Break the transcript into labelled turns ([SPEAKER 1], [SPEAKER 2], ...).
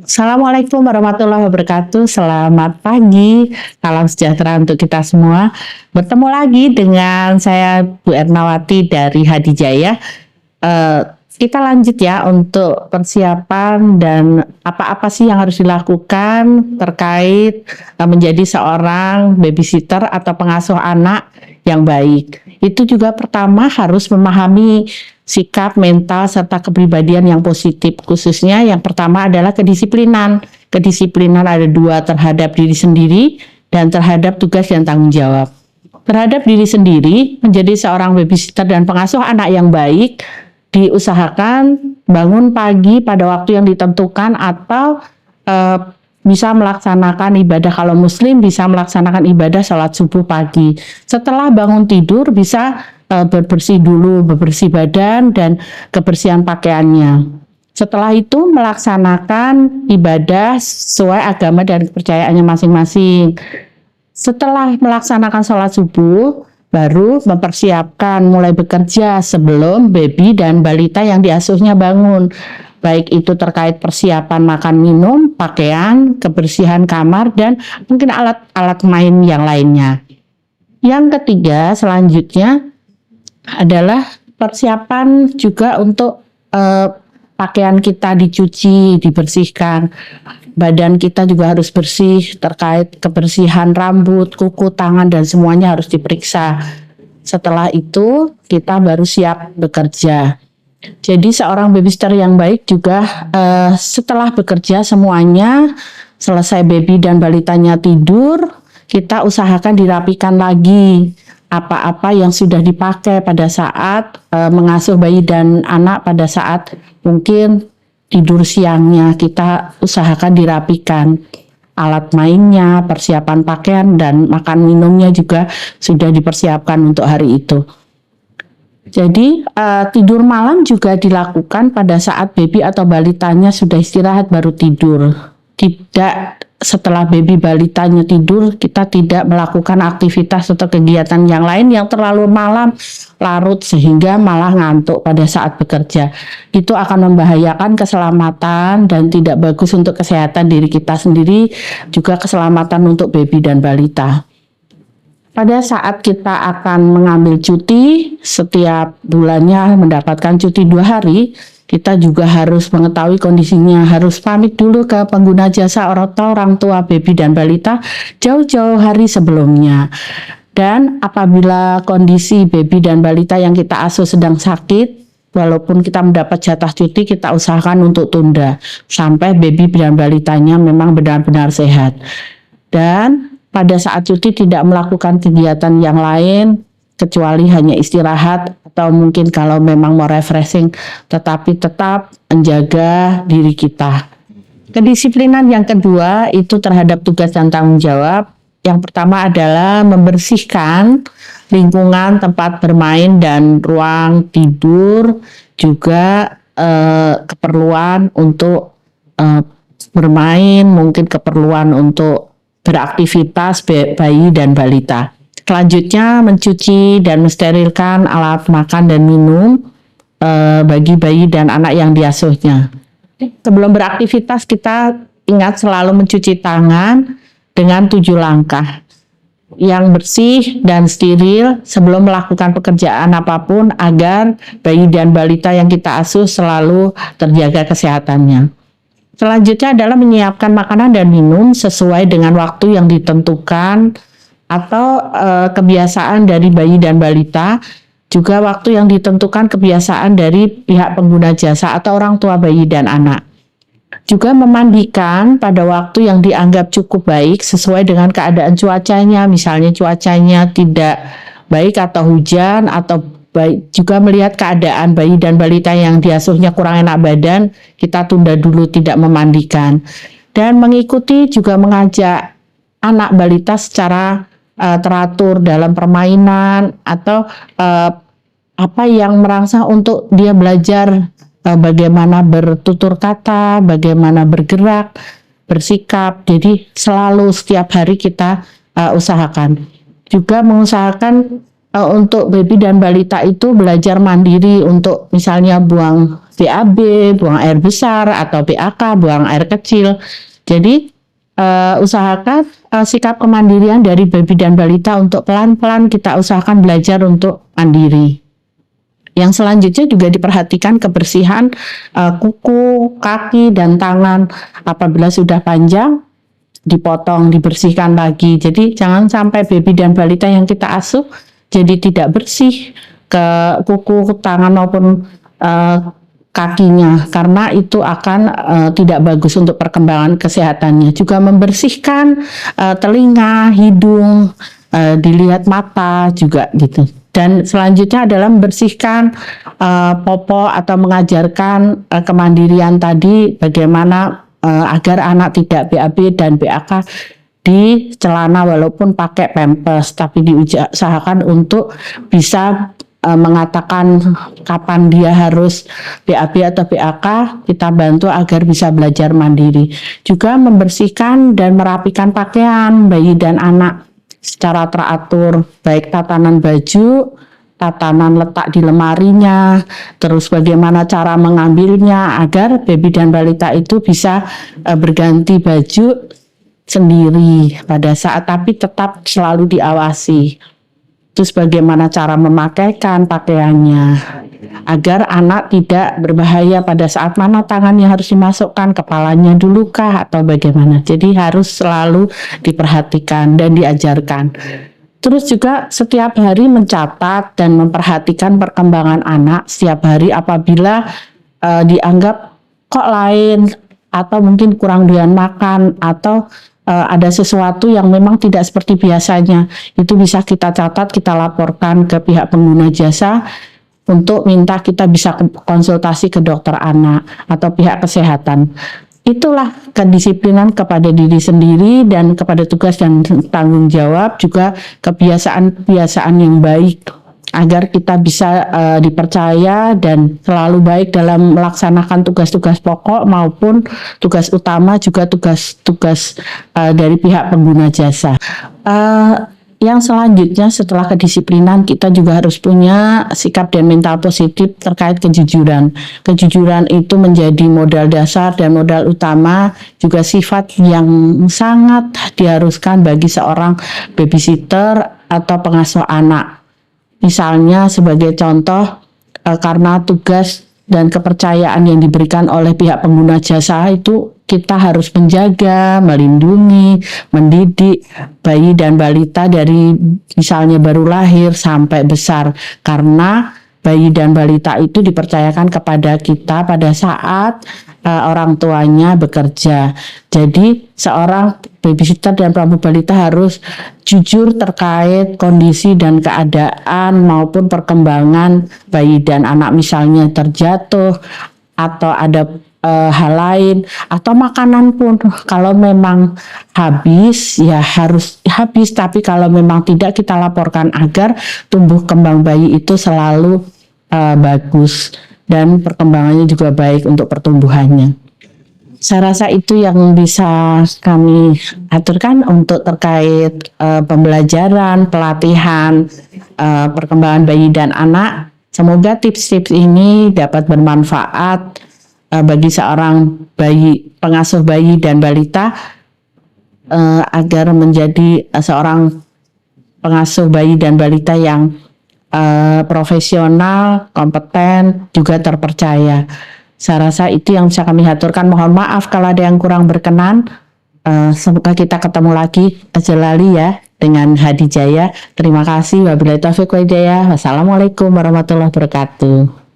[SPEAKER 1] Assalamualaikum warahmatullahi wabarakatuh. Selamat pagi, salam sejahtera untuk kita semua. Bertemu lagi dengan saya Bu Ernawati dari Hadijaya. Kita lanjut ya untuk persiapan dan apa-apa sih yang harus dilakukan terkait menjadi seorang babysitter atau pengasuh anak yang baik. Itu juga pertama harus memahami sikap, mental, serta kepribadian yang positif. Khususnya yang pertama adalah kedisiplinan. Kedisiplinan ada dua, terhadap diri sendiri dan terhadap tugas dan tanggung jawab. Terhadap diri sendiri, menjadi seorang babysitter dan pengasuh anak yang baik, diusahakan bangun pagi pada waktu yang ditentukan atau bisa melaksanakan ibadah, kalau muslim bisa melaksanakan ibadah sholat subuh pagi. Setelah bangun tidur bisa bebersih dulu, bebersih badan dan kebersihan pakaiannya. Setelah itu melaksanakan ibadah sesuai agama dan kepercayaannya masing-masing. Setelah melaksanakan sholat subuh, baru mempersiapkan mulai bekerja sebelum baby dan balita yang diasuhnya bangun. Baik itu terkait persiapan makan minum, pakaian, kebersihan kamar, dan mungkin alat-alat main yang lainnya. Yang ketiga selanjutnya adalah persiapan juga untuk pakaian kita dicuci, dibersihkan. Badan kita juga harus bersih, terkait kebersihan rambut, kuku, tangan, dan semuanya harus diperiksa. Setelah itu kita baru siap bekerja. Jadi seorang babysitter yang baik juga setelah bekerja semuanya, selesai baby dan balitanya tidur, kita usahakan dirapikan lagi apa-apa yang sudah dipakai pada saat mengasuh bayi dan anak, pada saat mungkin tidur siangnya kita usahakan dirapikan. Alat mainnya, persiapan pakaian, dan makan minumnya juga sudah dipersiapkan untuk hari itu. Jadi tidur malam juga dilakukan pada saat baby atau balitanya sudah istirahat baru tidur. Tidak setelah baby balitanya tidur kita tidak melakukan aktivitas atau kegiatan yang lain yang terlalu malam larut sehingga malah ngantuk pada saat bekerja. Itu akan membahayakan keselamatan dan tidak bagus untuk kesehatan diri kita sendiri, juga keselamatan untuk baby dan balita. Pada saat kita akan mengambil cuti, setiap bulannya mendapatkan cuti 2 hari, kita juga harus mengetahui kondisinya, harus pamit dulu ke pengguna jasa orang tua baby dan balita jauh-jauh hari sebelumnya. Dan apabila kondisi baby dan balita yang kita asuh sedang sakit, walaupun kita mendapat jatah cuti, kita usahakan untuk tunda sampai baby dan balitanya memang benar-benar sehat. Dan pada saat cuti tidak melakukan kegiatan yang lain kecuali hanya istirahat atau mungkin kalau memang mau refreshing, tetapi tetap menjaga diri kita. Kedisiplinan yang kedua itu terhadap tugas dan tanggung jawab. Yang pertama adalah membersihkan lingkungan tempat bermain dan ruang tidur, juga keperluan untuk bermain, mungkin keperluan untuk beraktivitas bayi dan balita. Selanjutnya mencuci dan mensterilkan alat makan dan minum bagi bayi dan anak yang diasuhnya. Sebelum beraktivitas kita ingat selalu mencuci tangan dengan 7 langkah yang bersih dan steril sebelum melakukan pekerjaan apapun agar bayi dan balita yang kita asuh selalu terjaga kesehatannya. Selanjutnya adalah menyiapkan makanan dan minum sesuai dengan waktu yang ditentukan atau kebiasaan dari bayi dan balita, juga waktu yang ditentukan kebiasaan dari pihak pengguna jasa atau orang tua bayi dan anak. Juga memandikan pada waktu yang dianggap cukup baik sesuai dengan keadaan cuacanya, misalnya cuacanya tidak baik atau hujan, atau baik, juga melihat keadaan bayi dan balita yang diasuhnya kurang enak badan, kita tunda dulu tidak memandikan. Dan mengikuti juga mengajak anak balita secara teratur dalam permainan atau apa yang merangsang untuk dia belajar bagaimana bertutur kata, bagaimana bergerak, bersikap. Jadi selalu setiap hari kita usahakan. Juga mengusahakan untuk baby dan balita itu belajar mandiri untuk misalnya buang BAB, buang air besar atau BAK, buang air kecil. Jadi usahakan sikap kemandirian dari baby dan balita untuk pelan-pelan kita usahakan belajar untuk mandiri. Yang selanjutnya juga diperhatikan kebersihan kuku, kaki, dan tangan. Apabila sudah panjang, dipotong, dibersihkan lagi. Jadi jangan sampai baby dan balita yang kita asuh jadi tidak bersih ke kuku, tangan maupun kakinya, karena itu akan tidak bagus untuk perkembangan kesehatannya. Juga membersihkan telinga, hidung, dilihat mata juga gitu. Dan selanjutnya adalah membersihkan popok atau mengajarkan kemandirian tadi, bagaimana agar anak tidak BAB dan BAK di celana walaupun pakai pampers, tapi diusahakan untuk bisa mengatakan kapan dia harus BAB atau BAK, kita bantu agar bisa belajar mandiri. Juga membersihkan dan merapikan pakaian bayi dan anak secara teratur, baik tatanan baju, tatanan letak di lemarinya, terus bagaimana cara mengambilnya agar baby dan balita itu bisa berganti baju sendiri pada saat, tapi tetap selalu diawasi. Terus bagaimana cara memakaikan pakaiannya agar anak tidak berbahaya pada saat mana tangannya harus dimasukkan, kepalanya dulu kah atau bagaimana. Jadi harus selalu diperhatikan dan diajarkan. Terus juga setiap hari mencatat dan memperhatikan perkembangan anak setiap hari. Apabila dianggap kok lain atau mungkin kurang doyan makan atau ada sesuatu yang memang tidak seperti biasanya, itu bisa kita catat, kita laporkan ke pihak pengguna jasa untuk minta kita bisa konsultasi ke dokter anak atau pihak kesehatan. Itulah kedisiplinan kepada diri sendiri dan kepada tugas dan tanggung jawab, juga kebiasaan-kebiasaan yang baik agar kita bisa dipercaya dan selalu baik dalam melaksanakan tugas-tugas pokok maupun tugas utama, juga tugas-tugas dari pihak pengguna jasa. Yang selanjutnya setelah kedisiplinan, kita juga harus punya sikap dan mental positif terkait kejujuran. Kejujuran itu menjadi modal dasar dan modal utama, juga sifat yang sangat diharuskan bagi seorang babysitter atau pengasuh anak. Misalnya sebagai contoh, karena tugas dan kepercayaan yang diberikan oleh pihak pengguna jasa itu, kita harus menjaga, melindungi, mendidik bayi dan balita dari misalnya baru lahir sampai besar, karena bayi dan balita itu dipercayakan kepada kita pada saat orang tuanya bekerja. Jadi seorang babysitter dan pramu balita harus jujur terkait kondisi dan keadaan maupun perkembangan bayi dan anak, misalnya terjatuh atau ada hal lain atau makanan pun, kalau memang habis ya harus habis, tapi kalau memang tidak, kita laporkan agar tumbuh kembang bayi itu selalu bagus dan perkembangannya juga baik untuk pertumbuhannya. Saya rasa itu yang bisa kami aturkan untuk terkait pembelajaran, pelatihan, perkembangan bayi dan anak. Semoga tips-tips ini dapat bermanfaat bagi seorang pengasuh bayi dan balita, agar menjadi seorang pengasuh bayi dan balita yang profesional, kompeten, juga terpercaya. Saya rasa itu yang bisa kami aturkan. Mohon maaf kalau ada yang kurang berkenan. Semoga kita ketemu lagi Jelali ya dengan Hadi Jaya. Terima kasih. Wabillahi taufiq wal hidayah. Wassalamualaikum warahmatullahi wabarakatuh.